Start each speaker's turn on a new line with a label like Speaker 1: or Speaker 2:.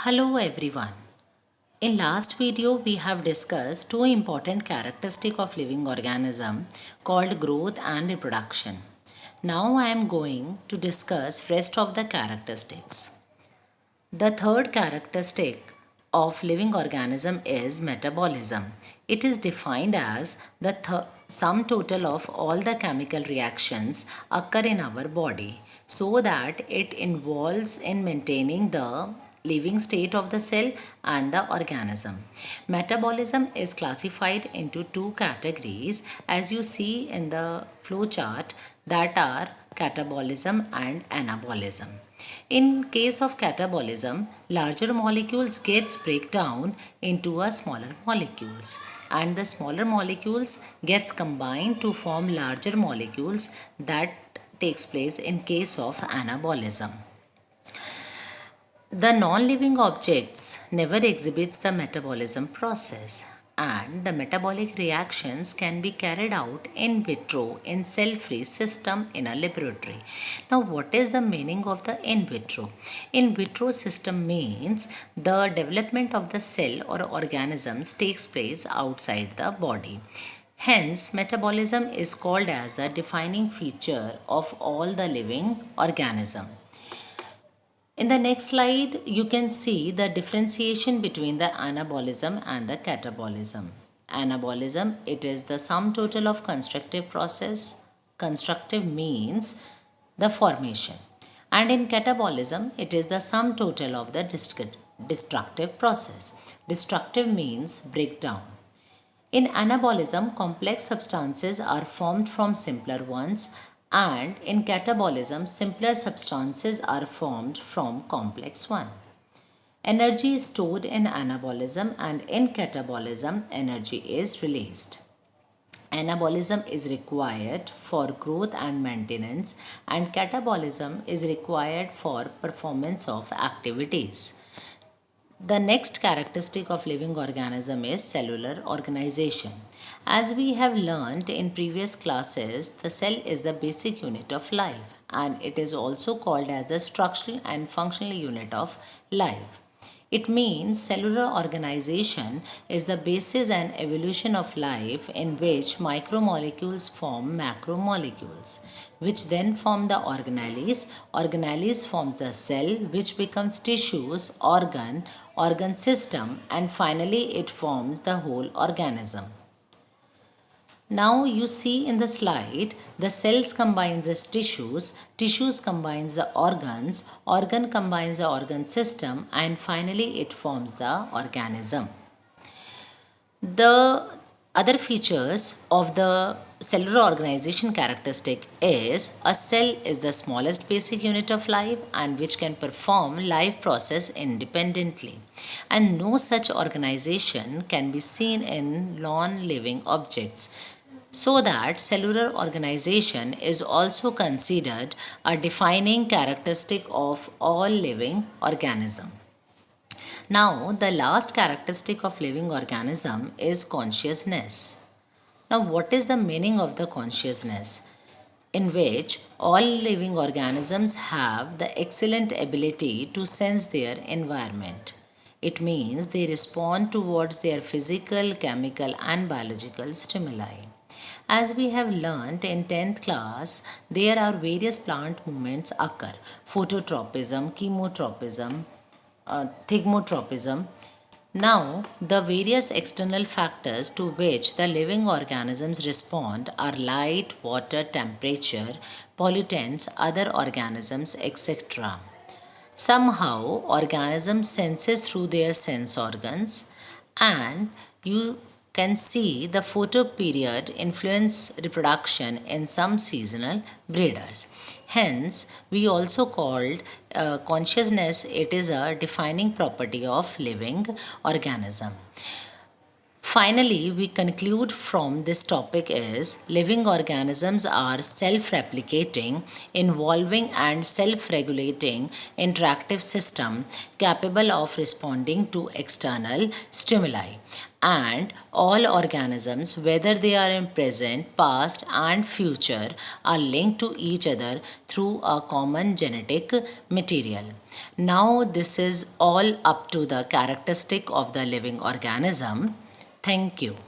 Speaker 1: Hello everyone. In last video we have discussed two important characteristics of living organism called growth and reproduction. Now I am going to discuss rest of the characteristics. The third characteristic of living organism is metabolism. It is defined as the sum total of all the chemical reactions occur in our body so that it involves in maintaining the living state of the cell and the organism. Metabolism is classified into two categories as you see in the flow chart, that are catabolism and anabolism. In case of catabolism, larger molecules gets break down into a smaller molecules, and the smaller molecules gets combined to form larger molecules. That takes place in case of anabolism. The non-living objects never exhibits the metabolism process, and the metabolic reactions can be carried out in vitro in cell-free system in a laboratory. Now, what is the meaning of the in vitro? In vitro system means the development of the cell or organisms takes place outside the body. Hence, metabolism is called as the defining feature of all the living organism. In the next slide, you can see the differentiation between the anabolism and the catabolism. Anabolism, it is the sum total of constructive process. Constructive means the formation. And in catabolism, it is the sum total of the destructive process. Destructive means breakdown. In anabolism, complex substances are formed from simpler ones, and in catabolism, simpler substances are formed from complex one. Energy is stored in anabolism, and in catabolism, energy is released. Anabolism is required for growth and maintenance, and catabolism is required for performance of activities. The next characteristic of living organism is cellular organization. As we have learned in previous classes, the cell is the basic unit of life, and it is also called as the structural and functional unit of life. It means cellular organization is the basis and evolution of life, in which micromolecules form macromolecules, which then form the organelles. Organelles forms the cell, which becomes tissues, organ system, and finally it forms the whole organism. Now you see in the slide, the cells combines the tissues combines the organ combines the organ system, and finally it forms the organism. The other features of the cellular organization characteristic is a cell is the smallest basic unit of life and which can perform life process independently, and no such organization can be seen in non-living objects, so that cellular organization is also considered a defining characteristic of all living organism. Now, the last characteristic of living organism is consciousness. Now, what is the meaning of the consciousness? In which all living organisms have the excellent ability to sense their environment. It means they respond towards their physical, chemical, and biological stimuli. As we have learnt in 10th class, there are various plant movements occur: phototropism, chemotropism, thigmotropism. Now, the various external factors to which the living organisms respond are light, water, temperature, pollutants, other organisms, etc. Somehow, organisms senses through their sense organs, and you can see the photoperiod influence reproduction in some seasonal breeders. Hence, we also called consciousness, it is a defining property of living organism. Finally, we conclude from this topic is living organisms are self-replicating, evolving and self-regulating interactive system capable of responding to external stimuli. And all organisms, whether they are in present, past and future, are linked to each other through a common genetic material. Now this is all up to the characteristic of the living organism. Thank you.